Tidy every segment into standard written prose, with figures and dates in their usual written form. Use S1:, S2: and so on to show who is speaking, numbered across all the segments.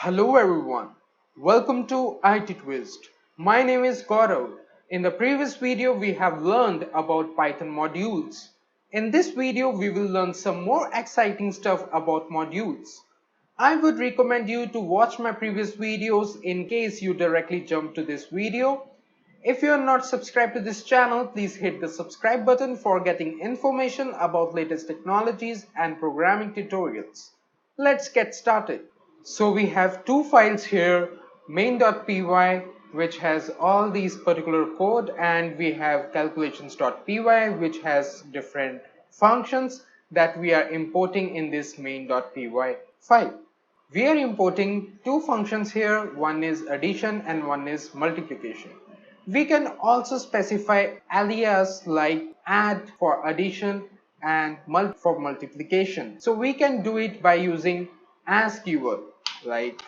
S1: Hello everyone, welcome to IT Twist. My name is Gaurav. In the previous video we have learned about Python modules. In this video we will learn some more exciting stuff about modules. I would recommend you to watch my previous videos in case you directly jump to this video. If you are not subscribed to this channel, please hit the subscribe button for getting information about latest technologies and programming tutorials. Let's get started. So we have two files here, main.py which has all these particular code, and we have calculations.py which has different functions that we are importing in this main.py file. We are importing two functions here, one is addition and one is multiplication. We can also specify alias like add for addition and mul for multiplication. So we can do it by using as keyword, like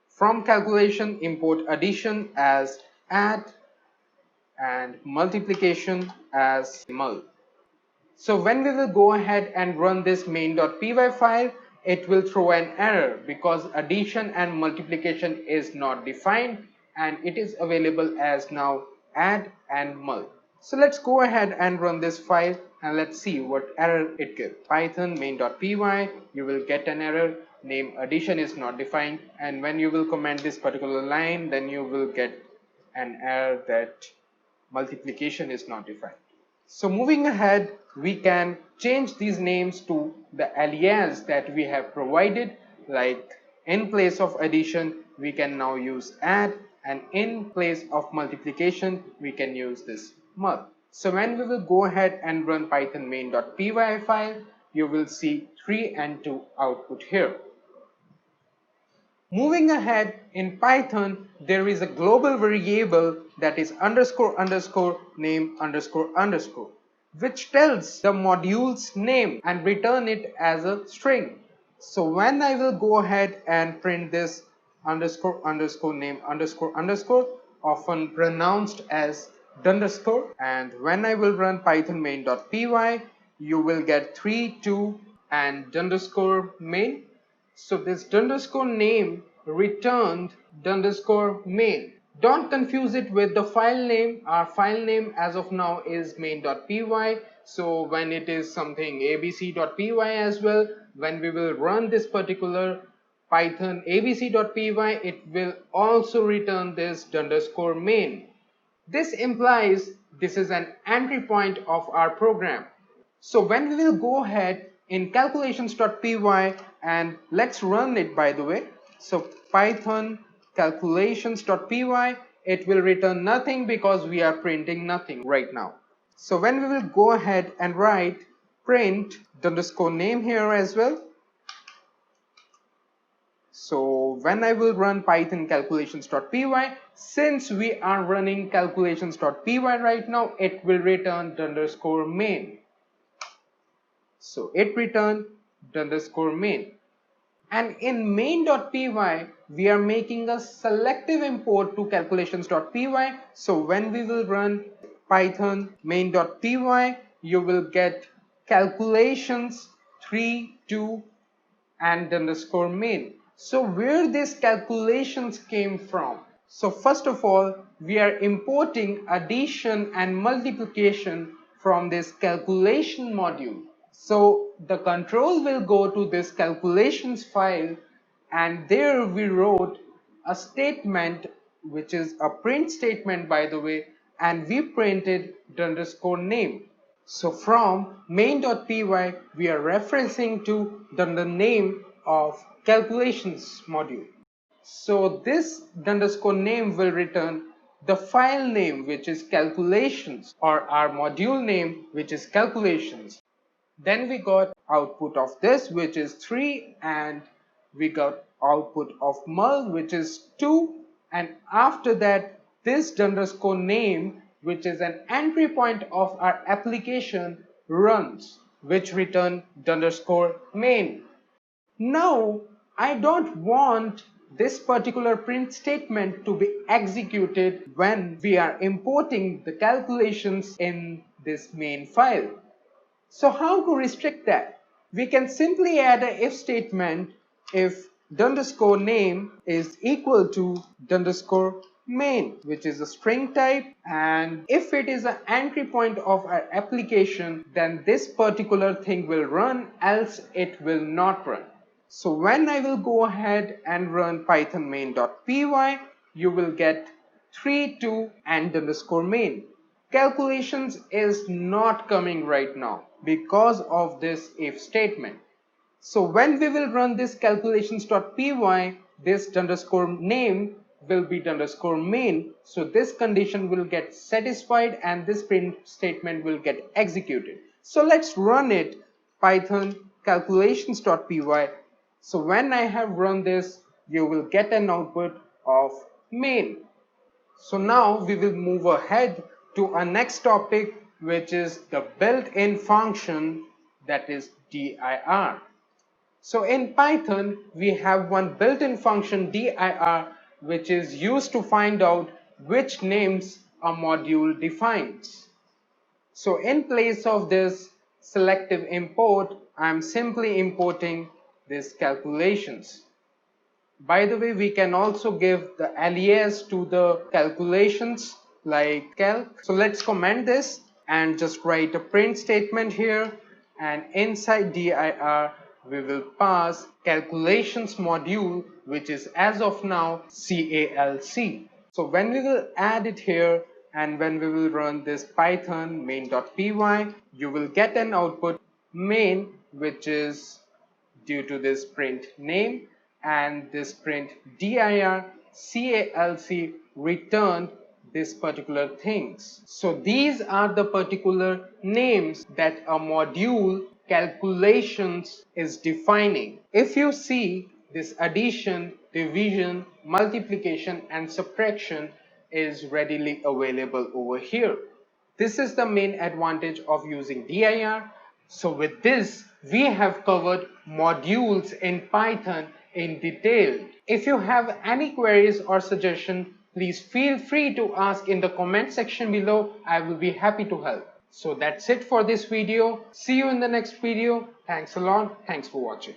S1: from calculation import addition as add and multiplication as mul. So when we will go ahead and run this main.py file, it will throw an error because addition and multiplication is not defined and it is available as now add and mul. So let's go ahead and run this file and let's see what error it gives. Python main.py, you will get an error, name addition is not defined, and when you will comment this particular line, then you will get an error that multiplication is not defined. So moving ahead, we can change these names to the alias that we have provided, like in place of addition we can now use add, and in place of multiplication we can use this mul. So when we will go ahead and run python main.py file, you will see 3 and 2 output here. Moving ahead, in Python, there is a global variable that is underscore underscore name underscore underscore, which tells the module's name and return it as a string. So when I will go ahead and print this underscore underscore name underscore underscore, often pronounced as underscore, and when I will run python main.py, you will get 3, 2 and underscore main. So this underscore name returned underscore main. Don't confuse it with the file name. Our file name as of now is main.py. So when it is something abc.py as well, when we will run this particular python abc.py, it will also return this underscore main. This implies this is an entry point of our program. So when we will go ahead in calculations.py and let's run it, by the way. So python calculations.py, it will return nothing because we are printing nothing right now. So when we will go ahead and write print the underscore name here as well. So when I will run python calculations.py, since we are running calculations.py right now, it will return the underscore main. So it returned the underscore main. And in main.py, we are making a selective import to calculations.py. So when we will run python main.py, you will get calculations 3, 2 and underscore main. So where these calculations came from? So first of all, we are importing addition and multiplication from this calculation module. So the control will go to this calculations file, and there we wrote a statement which is a print statement, by the way, and we printed the underscore name. So from main.py, we are referencing to the name of calculations module. So this underscore name will return the file name, which is calculations, or our module name, which is calculations. Then we got output of this, which is 3, and we got output of mul, which is 2, and after that this underscore name, which is an entry point of our application, runs, which return underscore main. Now I don't want this particular print statement to be executed when we are importing the calculations in this main file. So how to restrict that? We can simply add a if statement if underscore name is equal to underscore main, which is a string type, and if it is an entry point of our application, then this particular thing will run, else it will not run. So when I will go ahead and run python main.py, you will get 3 2 and underscore main. Calculations is not coming right now because of this if statement. So when we will run this calculations.py, this underscore name will be underscore main. So this condition will get satisfied and this print statement will get executed. So let's run it, python calculations.py. So when I have run this, you will get an output of main. So now we will move ahead to our next topic, which is the built-in function, that is dir. So in Python, we have one built-in function dir, which is used to find out which names a module defines. So in place of this selective import, I am simply importing this calculations. By the way, we can also give the alias to the calculations like calc. So let's comment this and just write a print statement here, and inside dir we will pass calculations module, which is as of now calc. So when we will add it here and when we will run this python main.py, you will get an output main, which is due to this print name, and this print dir calc returned this particular things. So these are the particular names that a module calculations is defining. If you see, this addition, division, multiplication and subtraction is readily available over here. This is the main advantage of using dir. So with this, we have covered modules in Python in detail. If you have any queries or suggestion, please feel free to ask in the comment section below. I will be happy to help. So that's it for this video. See you in the next video. Thanks a lot. Thanks for watching.